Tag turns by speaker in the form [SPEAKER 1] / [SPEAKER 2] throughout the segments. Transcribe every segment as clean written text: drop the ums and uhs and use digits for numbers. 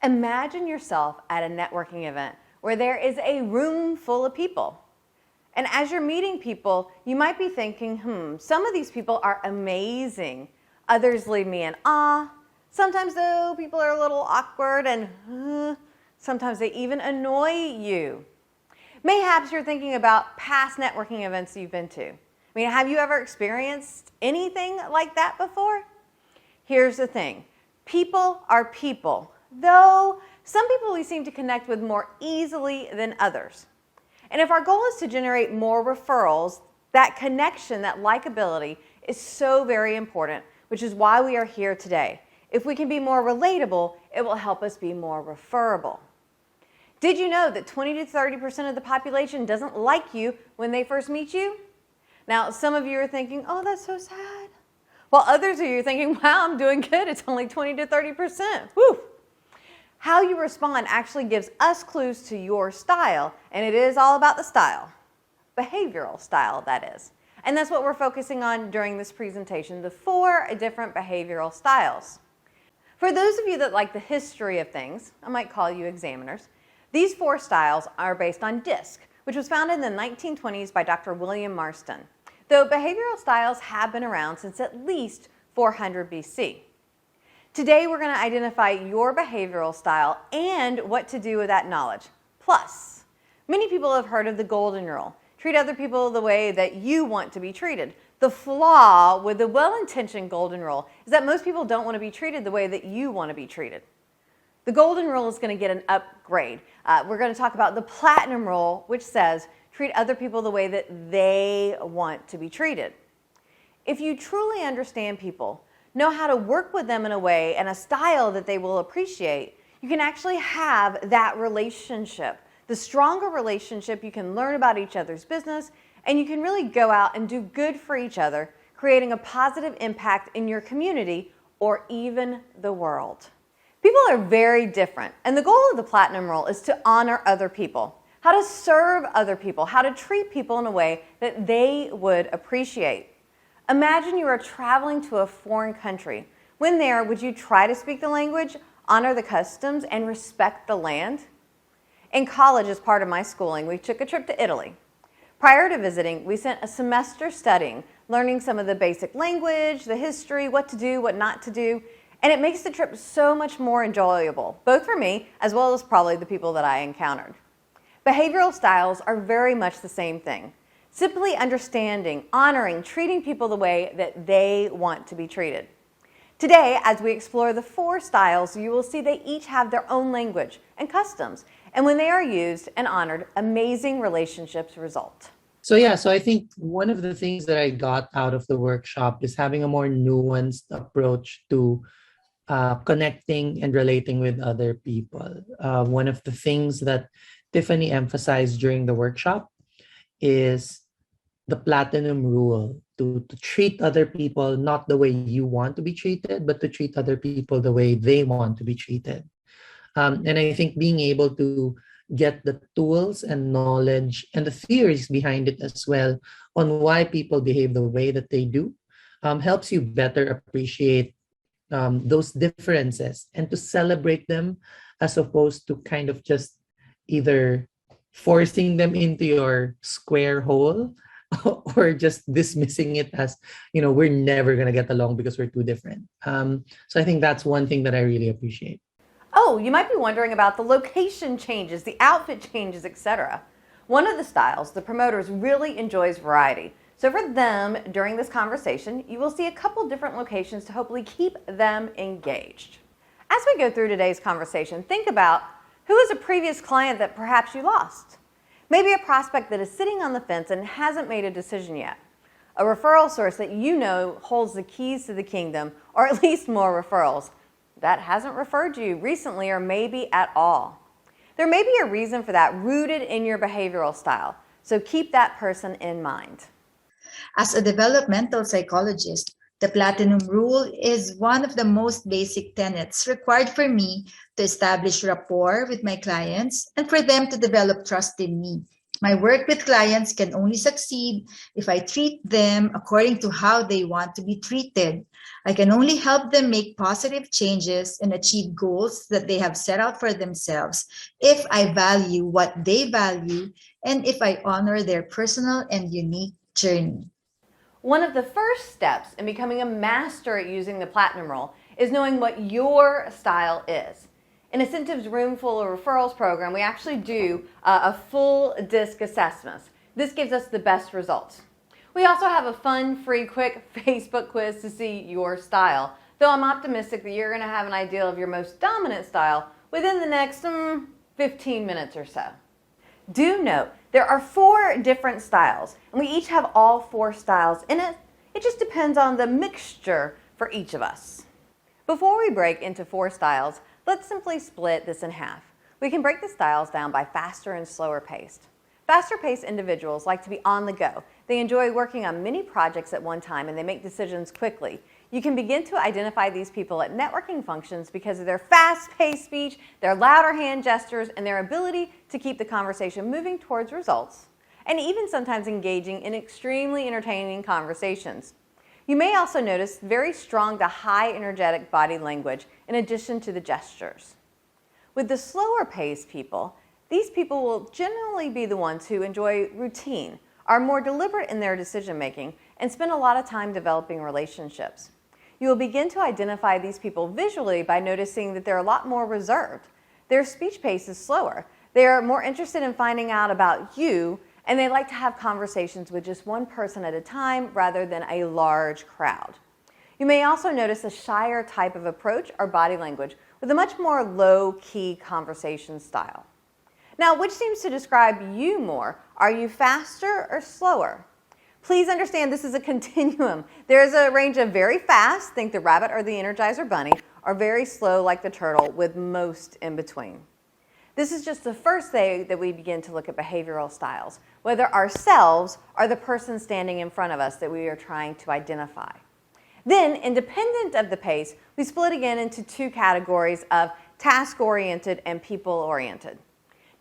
[SPEAKER 1] Imagine yourself at a networking event where there is a room full of people. And as you're meeting people, you might be thinking, some of these people are amazing. Others leave me in awe. Sometimes, though, people are a little awkward and sometimes they even annoy you. Mayhaps you're thinking about past networking events you've been to. I mean, have you ever experienced anything like that before? Here's the thing. People are people, though some people we seem to connect with more easily than others. And if our goal is to generate more referrals, that connection, that likability is so very important, which is why we are here today. If we can be more relatable, it will help us be more referable. Did you know that 20 to 30% of the population doesn't like you when they first meet you? Now, some of you are thinking, oh, that's so sad. While others of you are thinking, wow, I'm doing good. It's only 20 to 30%. Whew. How you respond actually gives us clues to your style, and it is all about the style. Behavioral style, that is. And that's what we're focusing on during this presentation, the 4 different behavioral styles. For those of you that like the history of things, I might call you examiners, these 4 styles are based on DISC, which was founded in the 1920s by Dr. William Marston, though behavioral styles have been around since at least 400 BC. Today we're going to identify your behavioral style and what to do with that knowledge. Plus, many people have heard of the golden rule. Treat other people the way that you want to be treated. The flaw with the well-intentioned golden rule is that most people don't want to be treated the way that you want to be treated. The golden rule is going to get an upgrade. We're going to talk about the platinum rule, which says treat other people the way that they want to be treated. If you truly understand people, know how to work with them in a way and a style that they will appreciate, you can actually have that relationship. The stronger relationship, you can learn about each other's business, and you can really go out and do good for each other, creating a positive impact in your community or even the world. People are very different, and the goal of the platinum rule is to honor other people, how to serve other people, how to treat people in a way that they would appreciate. Imagine you are traveling to a foreign country. When there, would you try to speak the language, honor the customs, and respect the land? In college, as part of my schooling, we took a trip to Italy. Prior to visiting, we spent a semester studying, learning some of the basic language, the history, what to do, what not to do, and it makes the trip so much more enjoyable, both for me as well as probably the people that I encountered. Behavioral styles are very much the same thing. Simply understanding, honoring, treating people the way that they want to be treated. Today, as we explore the 4 styles, you will see they each have their own language and customs, and when they are used and honored, amazing relationships result.
[SPEAKER 2] So I think one of the things that I got out of the workshop is having a more nuanced approach to connecting and relating with other people. One of the things that Tiffanie emphasized during the workshop is the platinum rule, to treat other people not the way you want to be treated, but to treat other people the way they want to be treated. And I think being able to get the tools and knowledge and the theories behind it as well on why people behave the way that they do helps you better appreciate those differences and to celebrate them as opposed to kind of just either forcing them into your square hole or just dismissing it as, we're never going to get along because we're too different. So I think that's one thing that I really appreciate.
[SPEAKER 1] Oh, you might be wondering about the location changes, the outfit changes, etc. One of the styles, the promoters, really enjoys variety. So for them, during this conversation, you will see a couple different locations to hopefully keep them engaged. As we go through today's conversation, think about who is a previous client that perhaps you lost. Maybe a prospect that is sitting on the fence and hasn't made a decision yet. A referral source that you know holds the keys to the kingdom, or at least more referrals, that hasn't referred you recently or maybe at all. There may be a reason for that rooted in your behavioral style, so keep that person in mind.
[SPEAKER 3] As a developmental psychologist, the platinum rule is one of the most basic tenets required for me to establish rapport with my clients and for them to develop trust in me. My work with clients can only succeed if I treat them according to how they want to be treated. I can only help them make positive changes and achieve goals that they have set out for themselves if I value what they value and if I honor their personal and unique journey.
[SPEAKER 1] One of the first steps in becoming a master at using the platinum rule is knowing what your style is. In Incentive's Room Full of Referrals program, we actually do a full DISC assessment. This gives us the best results. We also have a fun, free, quick Facebook quiz to see your style, though I'm optimistic that you're going to have an idea of your most dominant style within the next 15 minutes or so. Do note, there are 4 different styles, and we each have all 4 styles in it. It just depends on the mixture for each of us. Before we break into 4 styles, let's simply split this in half. We can break the styles down by faster and slower paced. Faster paced individuals like to be on the go. They enjoy working on many projects at one time and they make decisions quickly. You can begin to identify these people at networking functions because of their fast-paced speech, their louder hand gestures, and their ability to keep the conversation moving towards results, and even sometimes engaging in extremely entertaining conversations. You may also notice very strong to high energetic body language in addition to the gestures. With the slower paced people, these people will generally be the ones who enjoy routine, are more deliberate in their decision making, and spend a lot of time developing relationships. You will begin to identify these people visually by noticing that they're a lot more reserved. Their speech pace is slower. They are more interested in finding out about you, and they like to have conversations with just one person at a time rather than a large crowd. You may also notice a shyer type of approach or body language with a much more low-key conversation style. Now, which seems to describe you more? Are you faster or slower? Please understand this is a continuum. There is a range of very fast, think the rabbit or the Energizer Bunny, or very slow like the turtle, with most in between. This is just the first day that we begin to look at behavioral styles, whether ourselves or the person standing in front of us that we are trying to identify. Then, independent of the pace, we split again into 2 categories of task-oriented and people-oriented.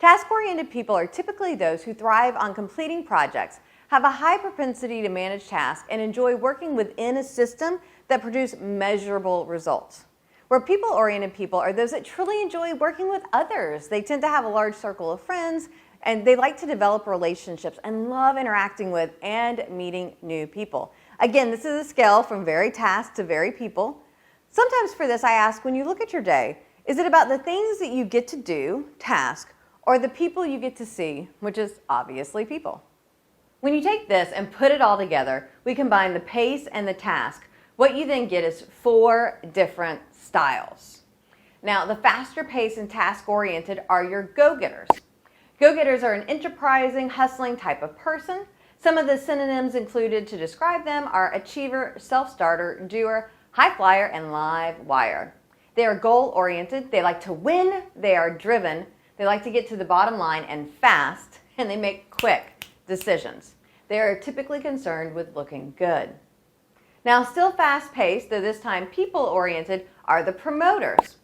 [SPEAKER 1] Task-oriented people are typically those who thrive on completing projects, have a high propensity to manage tasks, and enjoy working within a system that produces measurable results. Where people-oriented people are those that truly enjoy working with others. They tend to have a large circle of friends, and they like to develop relationships and love interacting with and meeting new people. Again, this is a scale from very task to very people. Sometimes for this I ask, when you look at your day, is it about the things that you get to do, task, or the people you get to see, which is obviously people? When you take this and put it all together, we combine the pace and the task. What you then get is 4 different styles. Now, the faster pace and task-oriented are your go-getters. Go-getters are an enterprising, hustling type of person. Some of the synonyms included to describe them are achiever, self-starter, doer, high flyer, and live wire. They are goal-oriented. They like to win. They are driven. They like to get to the bottom line and fast, and they make quick decisions. They are typically concerned with looking good. Now, still fast-paced, though this time people-oriented, are the promoters.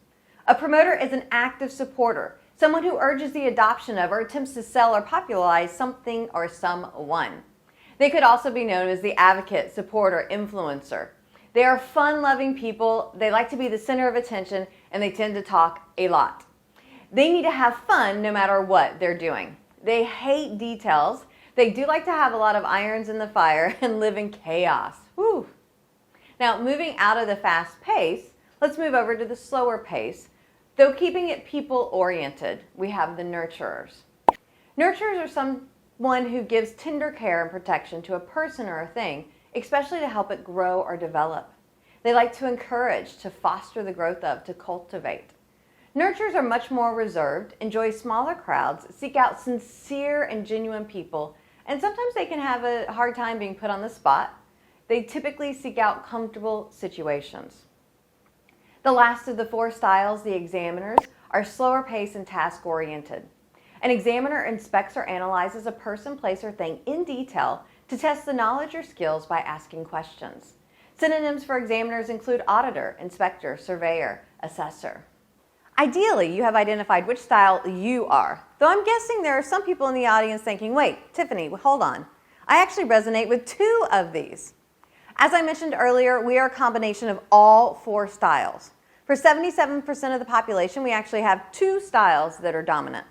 [SPEAKER 1] A promoter is an active supporter, someone who urges the adoption of or attempts to sell or popularize something or someone. They could also be known as the advocate, supporter, influencer. They are fun-loving people. They like to be the center of attention, and they tend to talk a lot. They need to have fun no matter what they're doing. They hate details. They do like to have a lot of irons in the fire and live in chaos. Whew. Now, moving out of the fast pace, let's move over to the slower pace. Though keeping it people-oriented, we have the nurturers. Nurturers are someone who gives tender care and protection to a person or a thing, especially to help it grow or develop. They like to encourage, to foster the growth of, to cultivate. Nurturers are much more reserved, enjoy smaller crowds, seek out sincere and genuine people, and sometimes they can have a hard time being put on the spot. They typically seek out comfortable situations. The last of the 4 styles, the examiners, are slower paced and task-oriented. An examiner inspects or analyzes a person, place, or thing in detail to test the knowledge or skills by asking questions. Synonyms for examiners include auditor, inspector, surveyor, assessor. Ideally, you have identified which style you are, though I'm guessing there are some people in the audience thinking, wait, Tiffanie, hold on. I actually resonate with 2 of these. As I mentioned earlier, we are a combination of all 4 styles. For 77% of the population, we actually have 2 styles that are dominant.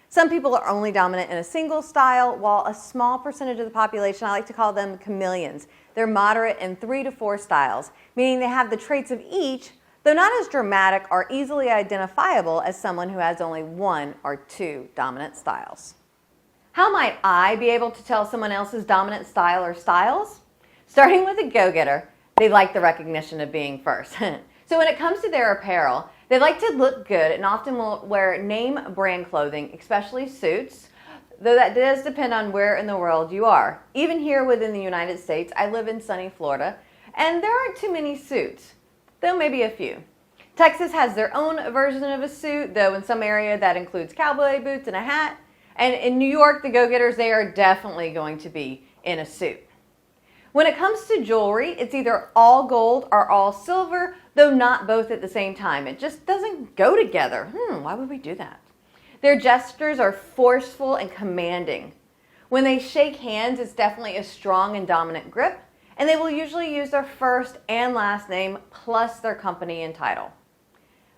[SPEAKER 1] Some people are only dominant in a single style, while a small percentage of the population, I like to call them chameleons. They're moderate in 3 to 4 styles, meaning they have the traits of each, though not as dramatic or easily identifiable as someone who has only 1 or 2 dominant styles. How might I be able to tell someone else's dominant style or styles? Starting with a go-getter, they like the recognition of being first. So when it comes to their apparel, they like to look good and often will wear name brand clothing, especially suits, though that does depend on where in the world you are. Even here within the United States, I live in sunny Florida, and there aren't too many suits, though maybe a few. Texas has their own version of a suit, though in some area that includes cowboy boots and a hat. And in New York, the go-getters, they are definitely going to be in a suit. When it comes to jewelry, it's either all gold or all silver, though not both at the same time. It just doesn't go together. Why would we do that? Their gestures are forceful and commanding. When they shake hands, it's definitely a strong and dominant grip, and they will usually use their first and last name plus their company and title.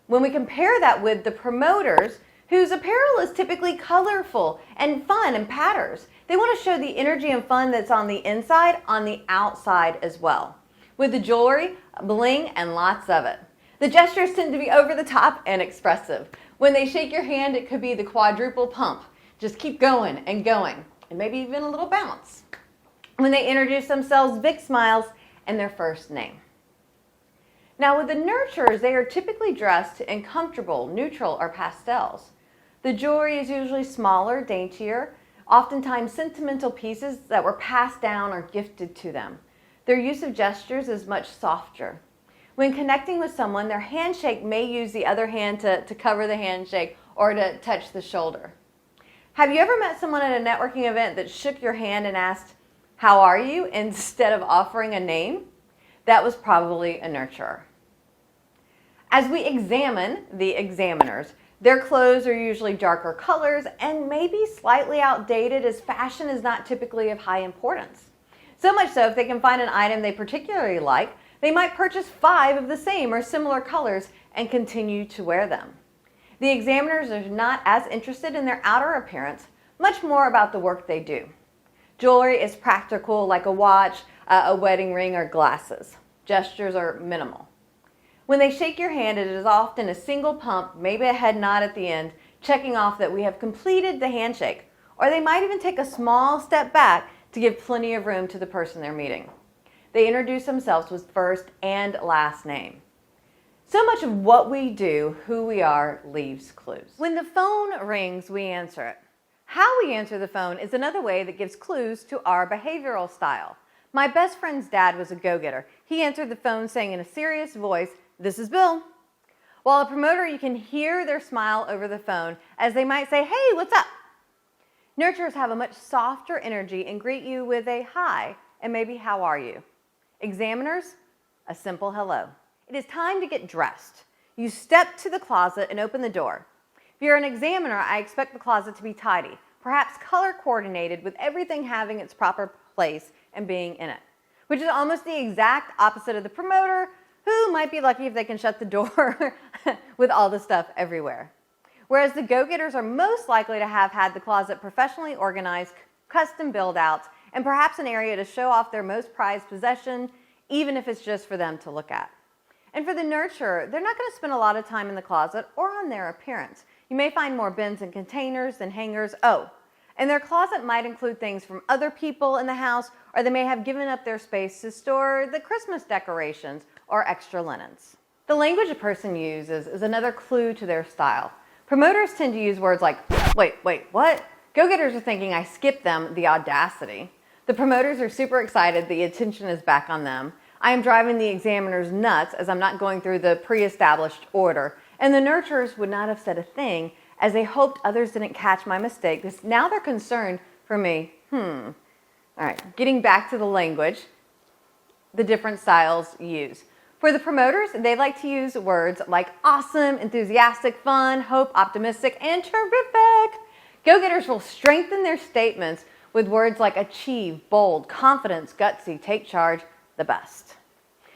[SPEAKER 1] When we compare that with the promoters, whose apparel is typically colorful and fun and patterns, they want to show the energy and fun that's on the inside on the outside as well. With the jewelry, bling, and lots of it. The gestures tend to be over the top and expressive. When they shake your hand, it could be the quadruple pump. Just keep going, and maybe even a little bounce. When they introduce themselves, big smiles and their first name. Now with the nurturers, they are typically dressed in comfortable, neutral, or pastels. The jewelry is usually smaller, daintier, oftentimes sentimental pieces that were passed down or gifted to them. Their use of gestures is much softer. When connecting with someone, their handshake may use the other hand to cover the handshake or to touch the shoulder. Have you ever met someone at a networking event that shook your hand and asked, "How are you?" instead of offering a name? That was probably a nurturer. As we examine the examiners, their clothes are usually darker colors and maybe slightly outdated, as fashion is not typically of high importance. So much so, if they can find an item they particularly like, they might purchase 5 of the same or similar colors and continue to wear them. The examiners are not as interested in their outer appearance, much more about the work they do. Jewelry is practical, like a watch, a wedding ring, or glasses. Gestures are minimal. When they shake your hand, it is often a single pump, maybe a head nod at the end, checking off that we have completed the handshake. Or they might even take a small step back to give plenty of room to the person they're meeting. They introduce themselves with first and last name. So much of what we do, who we are, leaves clues. When the phone rings, we answer it. How we answer the phone is another way that gives clues to our behavioral style. My best friend's dad was a go-getter. He answered the phone saying in a serious voice, "This is Bill." While a promoter, you can hear their smile over the phone as they might say, "Hey, what's up?" Nurturers have a much softer energy and greet you with a hi and maybe "How are you?" Examiners, a simple hello. It is time to get dressed. You step to the closet and open the door. If you're an examiner, I expect the closet to be tidy, perhaps color coordinated with everything having its proper place and being in it, which is almost the exact opposite of the promoter, who might be lucky if they can shut the door with all the stuff everywhere. Whereas the go-getters are most likely to have had the closet professionally organized, custom build outs, and perhaps an area to show off their most prized possession, even if it's just for them to look at. And for the nurturer, they're not going to spend a lot of time in the closet or on their appearance. You may find more bins and containers than hangers. And their closet might include things from other people in the house, or they may have given up their space to store the Christmas decorations or extra linens. The language a person uses is another clue to their style. Promoters tend to use words like, wait, what? Go-getters are thinking I skipped them, the audacity. The promoters are super excited, the attention is back on them. I am driving the examiners nuts as I'm not going through the pre-established order. And the nurturers would not have said a thing as they hoped others didn't catch my mistake. Now they're concerned for me. All right, getting back to the language, the different styles used. For the promoters, they like to use words like awesome, enthusiastic, fun, hope, optimistic, and terrific. Go-getters will strengthen their statements with words like achieve, bold, confidence, gutsy, take charge, the best.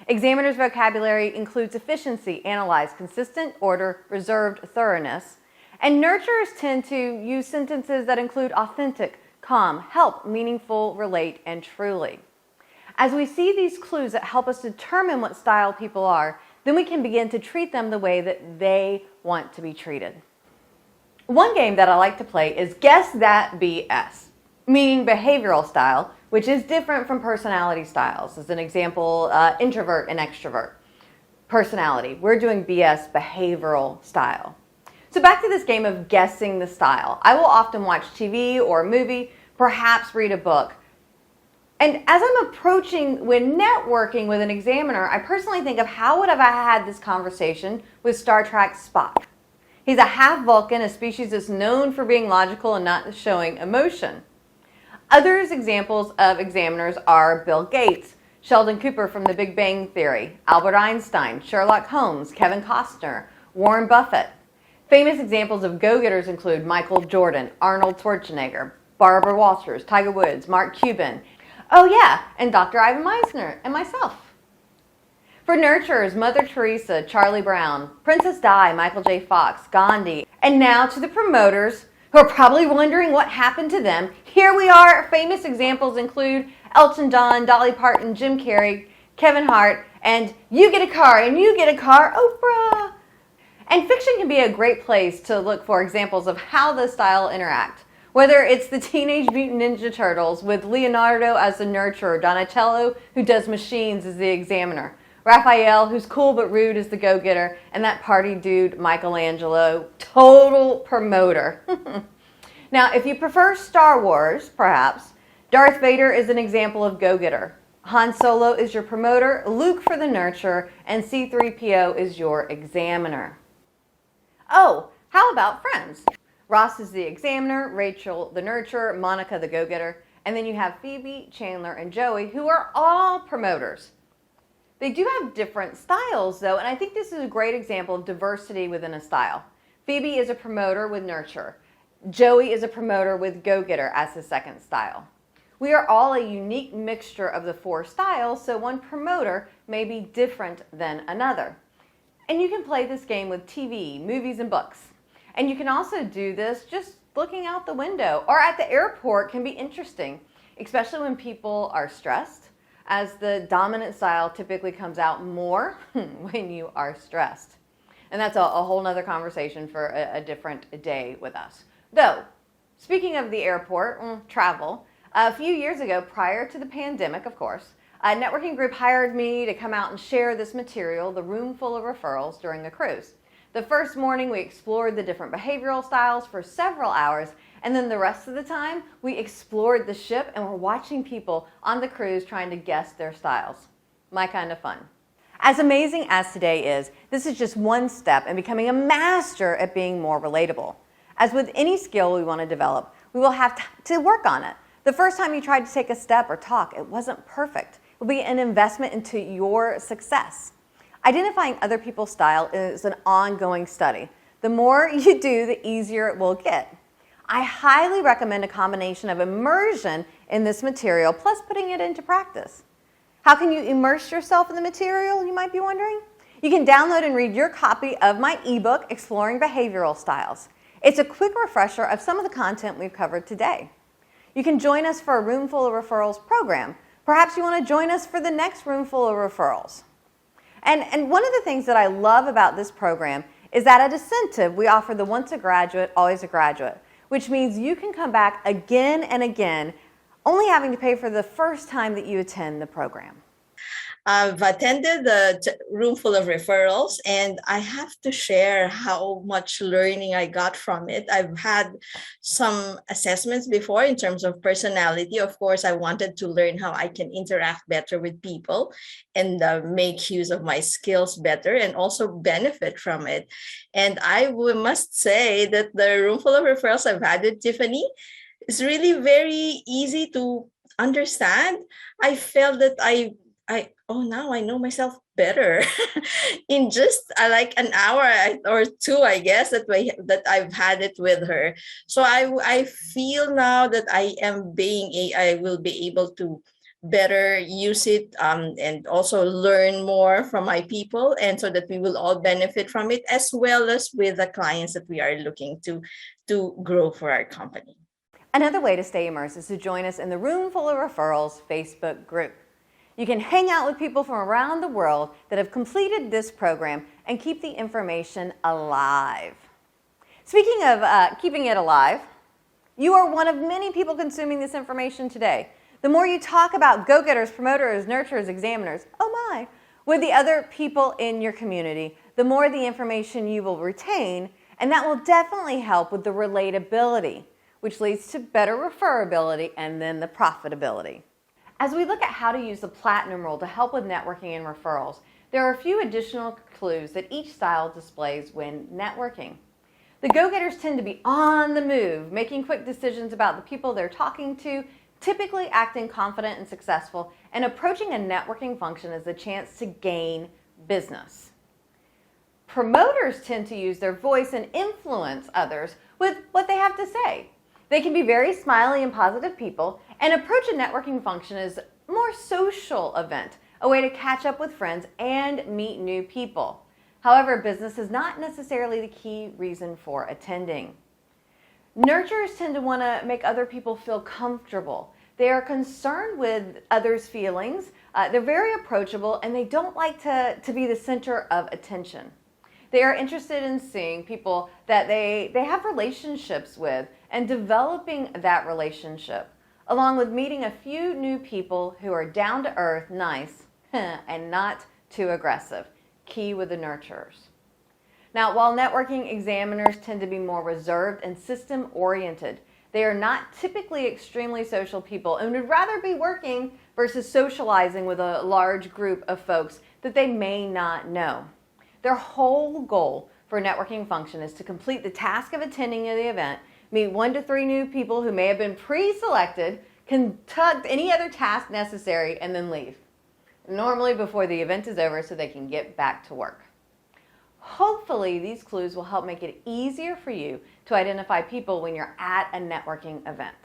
[SPEAKER 1] Examiners' vocabulary includes efficiency, analyze, consistent, order, reserved, thoroughness. And nurturers tend to use sentences that include authentic, calm, help, meaningful, relate, and truly. As we see these clues that help us determine what style people are, then we can begin to treat them the way that they want to be treated. One game that I like to play is Guess That BS, meaning behavioral style, which is different from personality styles. As an example, introvert and extrovert. Personality, we're doing BS, behavioral style. So back to this game of guessing the style. I will often watch TV or a movie, perhaps read a book. And as I'm approaching when networking with an examiner, I personally think of how would have I had this conversation with Star Trek Spock. He's a half Vulcan, a species that's known for being logical and not showing emotion. Others examples of examiners are Bill Gates, Sheldon Cooper from The Big Bang Theory, Albert Einstein, Sherlock Holmes, Kevin Costner, Warren Buffett. Famous examples of go-getters include Michael Jordan, Arnold Schwarzenegger, Barbara Walters, Tiger Woods, Mark Cuban. Oh yeah, and Dr. Ivan Meisner and myself. For nurturers, Mother Teresa, Charlie Brown, Princess Di, Michael J. Fox, Gandhi. And now to the promoters who are probably wondering what happened to them. Here we are. Famous examples include Elton John, Dolly Parton, Jim Carrey, Kevin Hart, and you get a car and you get a car, Oprah. And fiction can be a great place to look for examples of how the style interact. Whether it's the Teenage Mutant Ninja Turtles with Leonardo as the nurturer, Donatello, who does machines, as the examiner, Raphael, who's cool but rude, as the go-getter, and that party dude, Michelangelo, total promoter. Now, if you prefer Star Wars, perhaps, Darth Vader is an example of go-getter. Han Solo is your promoter, Luke for the nurturer, and C-3PO is your examiner. Oh, how about friends? Ross is the examiner, Rachel the nurturer, Monica the go-getter, and then you have Phoebe, Chandler, and Joey, who are all promoters. They do have different styles, though, and I think this is a great example of diversity within a style. Phoebe is a promoter with nurturer. Joey is a promoter with go-getter as his second style. We are all a unique mixture of the four styles, so one promoter may be different than another. And you can play this game with TV, movies, and books. And you can also do this just looking out the window or at the airport can be interesting, especially when people are stressed, as the dominant style typically comes out more when you are stressed. And that's a whole nother conversation for a different day with us. Though, speaking of the airport, travel, a few years ago, prior to the pandemic, of course, a networking group hired me to come out and share this material, The Room Full of Referrals, during a cruise. The first morning, we explored the different behavioral styles for several hours, and then the rest of the time, we explored the ship and were watching people on the cruise trying to guess their styles. My kind of fun. As amazing as today is, this is just one step in becoming a master at being more relatable. As with any skill we want to develop, we will have to work on it. The first time you tried to take a step or talk, it wasn't perfect. It will be an investment into your success. Identifying other people's style is an ongoing study. The more you do, the easier it will get. I highly recommend a combination of immersion in this material plus putting it into practice. How can you immerse yourself in the material, you might be wondering? You can download and read your copy of my ebook, Exploring Behavioral Styles. It's a quick refresher of some of the content we've covered today. You can join us for a Room Full of Referrals program. Perhaps you want to join us for the next Room Full of Referrals. And one of the things that I love about this program is that at Ascentive, we offer the once a graduate, always a graduate, which means you can come back again and again, only having to pay for the first time that you attend the program.
[SPEAKER 4] I've attended the Room Full of Referrals, and I have to share how much learning I got from it. I've had some assessments before in terms of personality. Of course, I wanted to learn how I can interact better with people and make use of my skills better and also benefit from it. And I must say that the Room Full of Referrals I've had with Tiffanie is really very easy to understand. I felt that now I know myself better in just like an hour or two, I guess, that I've had it with her. So I feel now that I will be able to better use it, and also learn more from my people, and so that we will all benefit from it, as well as with the clients that we are looking to grow for our company.
[SPEAKER 1] Another way to stay immersed is to join us in the Room Full of Referrals Facebook group. You can hang out with people from around the world that have completed this program and keep the information alive. Speaking of keeping it alive, you are one of many people consuming this information today. The more you talk about go-getters, promoters, nurturers, examiners, oh my, with the other people in your community, the more the information you will retain, and that will definitely help with the relatability, which leads to better referability and then the profitability. As we look at how to use the Platinum Rule to help with networking and referrals, there are a few additional clues that each style displays when networking. The go-getters tend to be on the move, making quick decisions about the people they're talking to, typically acting confident and successful, and approaching a networking function as a chance to gain business. Promoters tend to use their voice and influence others with what they have to say. They can be very smiley and positive people and approach a networking function as a more social event, a way to catch up with friends and meet new people. However, business is not necessarily the key reason for attending. Nurturers tend to want to make other people feel comfortable. They are concerned with others' feelings, they're very approachable, and they don't like to be the center of attention. They are interested in seeing people that they have relationships with and developing that relationship, along with meeting a few new people who are down to earth, nice, and not too aggressive. Key with the nurturers. Now, while networking examiners tend to be more reserved and system-oriented, they are not typically extremely social people and would rather be working versus socializing with a large group of folks that they may not know. Their whole goal for a networking function is to complete the task of attending the event, meet 1 to 3 new people who may have been pre-selected, conduct any other task necessary, and then leave. Normally before the event is over so they can get back to work. Hopefully these clues will help make it easier for you to identify people when you're at a networking event.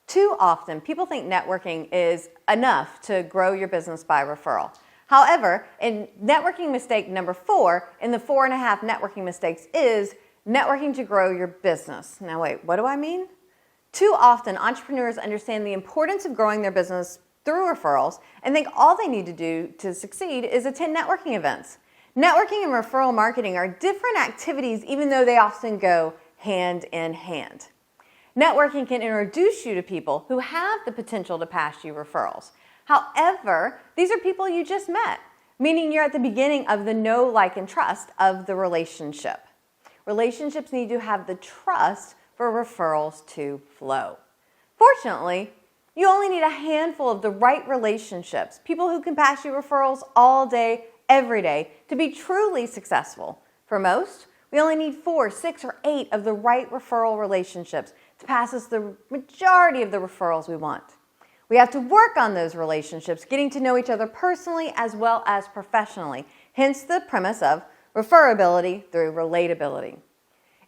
[SPEAKER 1] Too often, people think networking is enough to grow your business by referral. However, in networking mistake number 4, in the 4.5 networking mistakes is networking to grow your business. Now wait, what do I mean? Too often, entrepreneurs understand the importance of growing their business through referrals and think all they need to do to succeed is attend networking events. Networking and referral marketing are different activities even though they often go hand in hand. Networking can introduce you to people who have the potential to pass you referrals. However, these are people you just met, meaning you're at the beginning of the know, like, and trust of the relationship. Relationships need to have the trust for referrals to flow. Fortunately, you only need a handful of the right relationships, people who can pass you referrals all day, every day, to be truly successful. For most, we only need 4, 6, or 8 of the right referral relationships to pass us the majority of the referrals we want. We have to work on those relationships, getting to know each other personally as well as professionally, hence the premise of referability through relatability.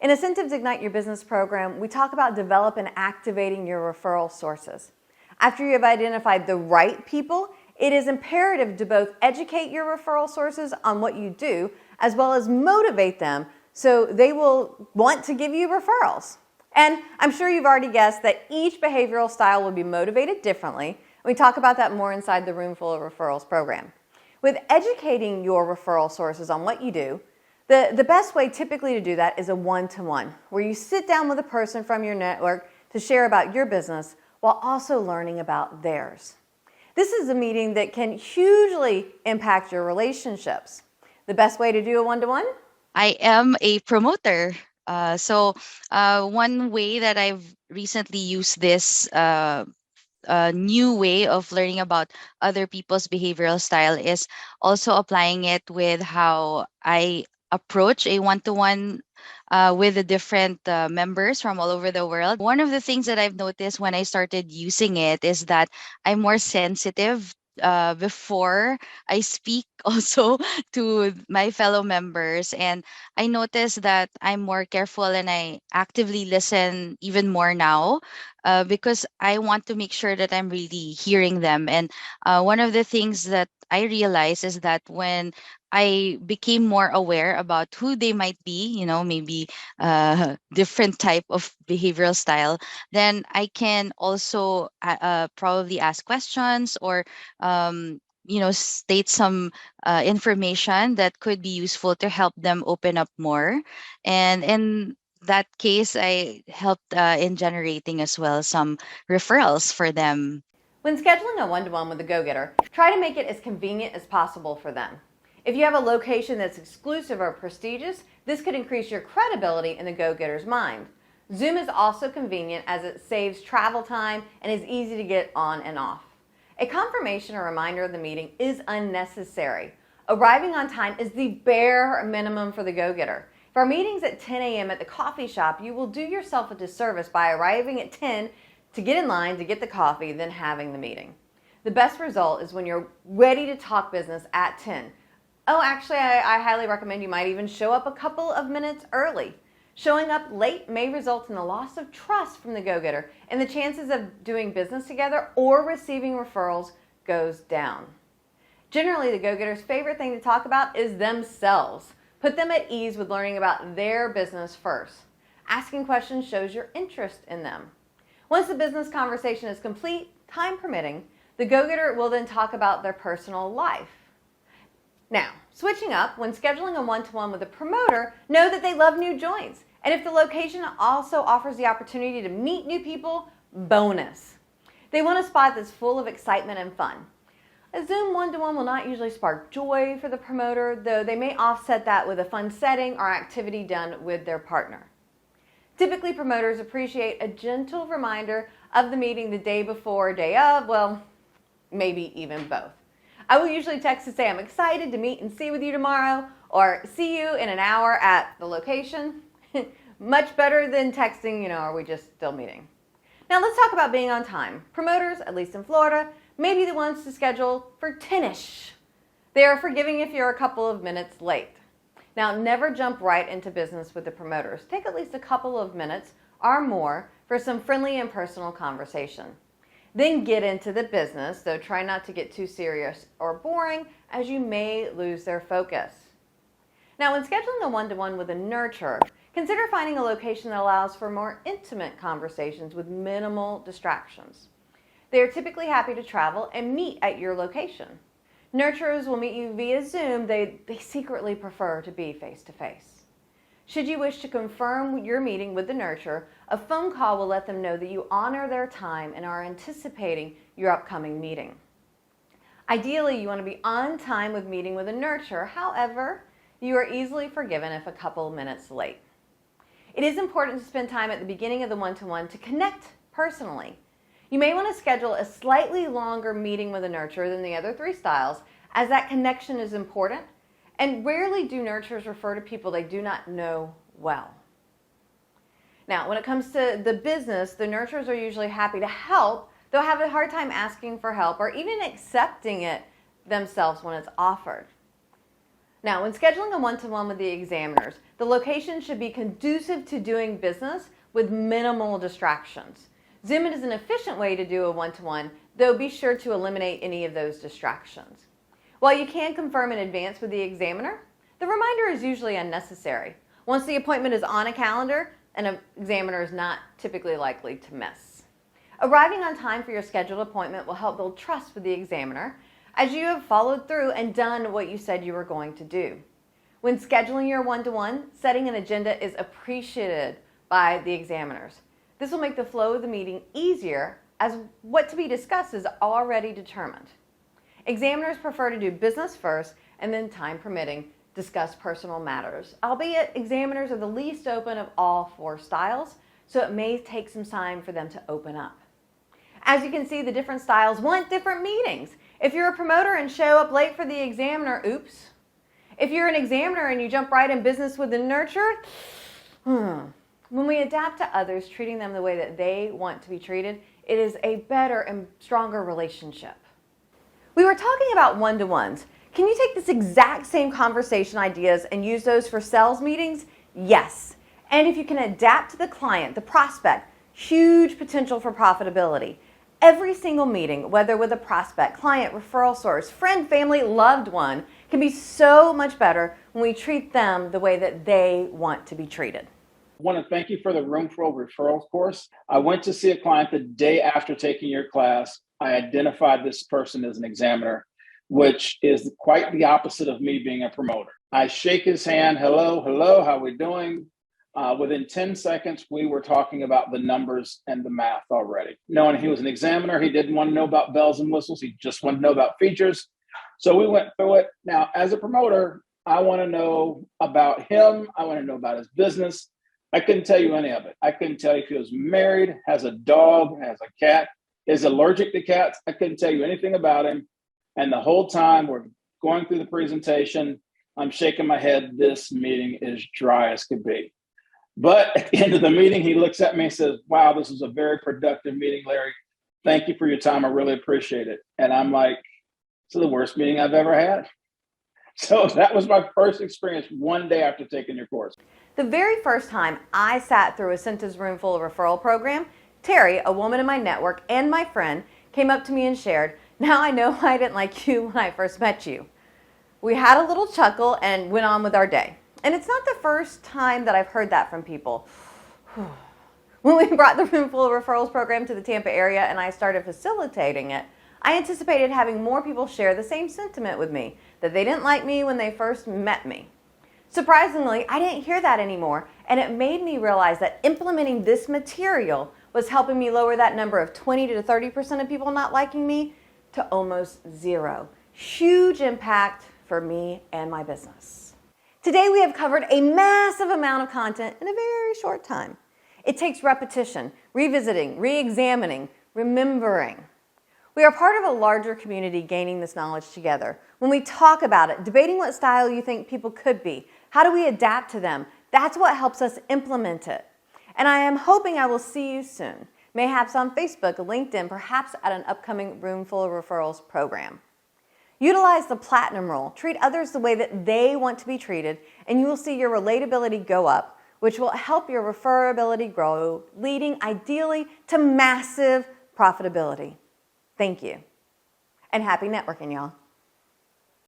[SPEAKER 1] In Incentives Ignite Your Business program, we talk about developing and activating your referral sources. After you have identified the right people, it is imperative to both educate your referral sources on what you do, as well as motivate them so they will want to give you referrals. And I'm sure you've already guessed that each behavioral style will be motivated differently. We talk about that more inside the Room Full of Referrals program. With educating your referral sources on what you do, the best way typically to do that is a one-to-one, where you sit down with a person from your network to share about your business while also learning about theirs. This is a meeting that can hugely impact your relationships. The best way to do a one-to-one?
[SPEAKER 5] I am a promoter. One way that I've recently used this new way of learning about other people's behavioral style is also applying it with how I approach a one-to-one with the different members from all over the world. One of the things that I've noticed when I started using it is that I'm more sensitive before I speak also to my fellow members. And I notice that I'm more careful and I actively listen even more now because I want to make sure that I'm really hearing them. And one of the things that I realized is that when I became more aware about who they might be, maybe different type of behavioral style, then I can also probably ask questions or state some information that could be useful to help them open up more. And in that case, I helped in generating as well some referrals for them.
[SPEAKER 1] When scheduling a one-to-one with a go-getter, try to make it as convenient as possible for them. If you have a location that's exclusive or prestigious, this could increase your credibility in the go-getter's mind. Zoom is also convenient as it saves travel time and is easy to get on and off. A confirmation or reminder of the meeting is unnecessary. Arriving on time is the bare minimum for the go-getter. If our meeting's at 10 a.m. at the coffee shop, you will do yourself a disservice by arriving at 10 to get in line to get the coffee, then having the meeting. The best result is when you're ready to talk business at 10. Oh, actually, I highly recommend you might even show up a couple of minutes early. Showing up late may result in the loss of trust from the go-getter, and the chances of doing business together or receiving referrals goes down. Generally, the go-getter's favorite thing to talk about is themselves. Put them at ease with learning about their business first. Asking questions shows your interest in them. Once the business conversation is complete, time permitting, the go-getter will then talk about their personal life. Now, switching up, when scheduling a one-to-one with a promoter, know that they love new joins. And if the location also offers the opportunity to meet new people, bonus. They want a spot that's full of excitement and fun. A Zoom one-to-one will not usually spark joy for the promoter, though they may offset that with a fun setting or activity done with their partner. Typically, promoters appreciate a gentle reminder of the meeting the day before or day of, well, maybe even both. I will usually text to say I'm excited to meet and see with you tomorrow, or see you in an hour at the location. Much better than texting, are we just still meeting? Now let's talk about being on time. Promoters, at least in Florida, may be the ones to schedule for 10-ish. They are forgiving if you're a couple of minutes late. Now, never jump right into business with the promoters. Take at least a couple of minutes or more for some friendly and personal conversation. Then get into the business, though try not to get too serious or boring, as you may lose their focus. Now, when scheduling a one-to-one with a nurturer, consider finding a location that allows for more intimate conversations with minimal distractions. They are typically happy to travel and meet at your location. Nurturers will meet you via Zoom. They secretly prefer to be face-to-face. Should you wish to confirm your meeting with the nurturer, a phone call will let them know that you honor their time and are anticipating your upcoming meeting. Ideally, you want to be on time with meeting with a nurturer. However, you are easily forgiven if a couple minutes late. It is important to spend time at the beginning of the one-to-one to connect personally. You may want to schedule a slightly longer meeting with a nurturer than the other three styles, as that connection is important, and rarely do nurturers refer to people they do not know well. Now, when it comes to the business, the nurturers are usually happy to help, though have a hard time asking for help or even accepting it themselves when it's offered. Now, when scheduling a one-to-one with the examiners, the location should be conducive to doing business with minimal distractions. Zoom is an efficient way to do a one-to-one, though be sure to eliminate any of those distractions. While you can confirm in advance with the examiner, the reminder is usually unnecessary. Once the appointment is on a calendar, an examiner is not typically likely to miss. Arriving on time for your scheduled appointment will help build trust with the examiner, as you have followed through and done what you said you were going to do. When scheduling your one-to-one, setting an agenda is appreciated by the examiners. This will make the flow of the meeting easier, as what to be discussed is already determined. Examiners prefer to do business first and then, time permitting, discuss personal matters, albeit examiners are the least open of all four styles, so it may take some time for them to open up. As you can see, the different styles want different meetings. If you're a promoter and show up late for the examiner, oops. If you're an examiner and you jump right in business with the nurturer, When we adapt to others, treating them the way that they want to be treated, it is a better and stronger relationship. We were talking about one-to-ones. Can you take this exact same conversation ideas and use those for sales meetings? Yes. And if you can adapt to the client, the prospect, Huge potential for profitability. Every single meeting, whether with a prospect, client, referral source, friend, family, loved one, can be so much better when we treat them the way that they want to be treated.
[SPEAKER 6] I want to thank you for the Room Full Referrals course. I went to see a client the day after taking your class. I identified this person as an examiner, which is quite the opposite of me being a promoter. I shake his hand. Hello, how we doing? Within 10 seconds, we were talking about the numbers and the math already. Knowing he was an examiner, he didn't want to know about bells and whistles. He just wanted to know about features. So we went through it. Now, as a promoter, I want to know about him. I want to know about his business. I couldn't tell you any of it. I couldn't tell you if he was married, has a dog, has a cat, is allergic to cats. I couldn't tell you anything about him. And the whole time we're going through the presentation, I'm shaking my head. This meeting is dry as could be. But at the end of the meeting, he looks at me and says, wow, this was a very productive meeting, Larry. Thank you for your time. I really appreciate it. And I'm like, this is the worst meeting I've ever had. So that was my first experience one day after taking your course.
[SPEAKER 1] The very first time I sat through a Cinta's Room Full of Referral program, Terry, a woman in my network and my friend, came up to me and shared, now I know I didn't like you when I first met you. We had a little chuckle and went on with our day. And it's not the first time that I've heard that from people. When we brought the Room Full of Referrals program to the Tampa area and I started facilitating it, I anticipated having more people share the same sentiment with me, that they didn't like me when they first met me. Surprisingly, I didn't hear that anymore, and it made me realize that implementing this material was helping me lower that number of 20 to 30% of people not liking me to almost zero. Huge impact for me and my business. Today we have covered a massive amount of content in a very short time. It takes repetition, revisiting, re-examining, remembering. We are part of a larger community gaining this knowledge together. When we talk about it, debating what style you think people could be, how do we adapt to them, that's what helps us implement it. And I am hoping I will see you soon, mayhaps on Facebook, LinkedIn, perhaps at an upcoming Room Full of Referrals program. Utilize the platinum rule. Treat others the way that they want to be treated, and you will see your relatability go up, which will help your referability grow, leading ideally to massive profitability. Thank you. And happy networking, y'all.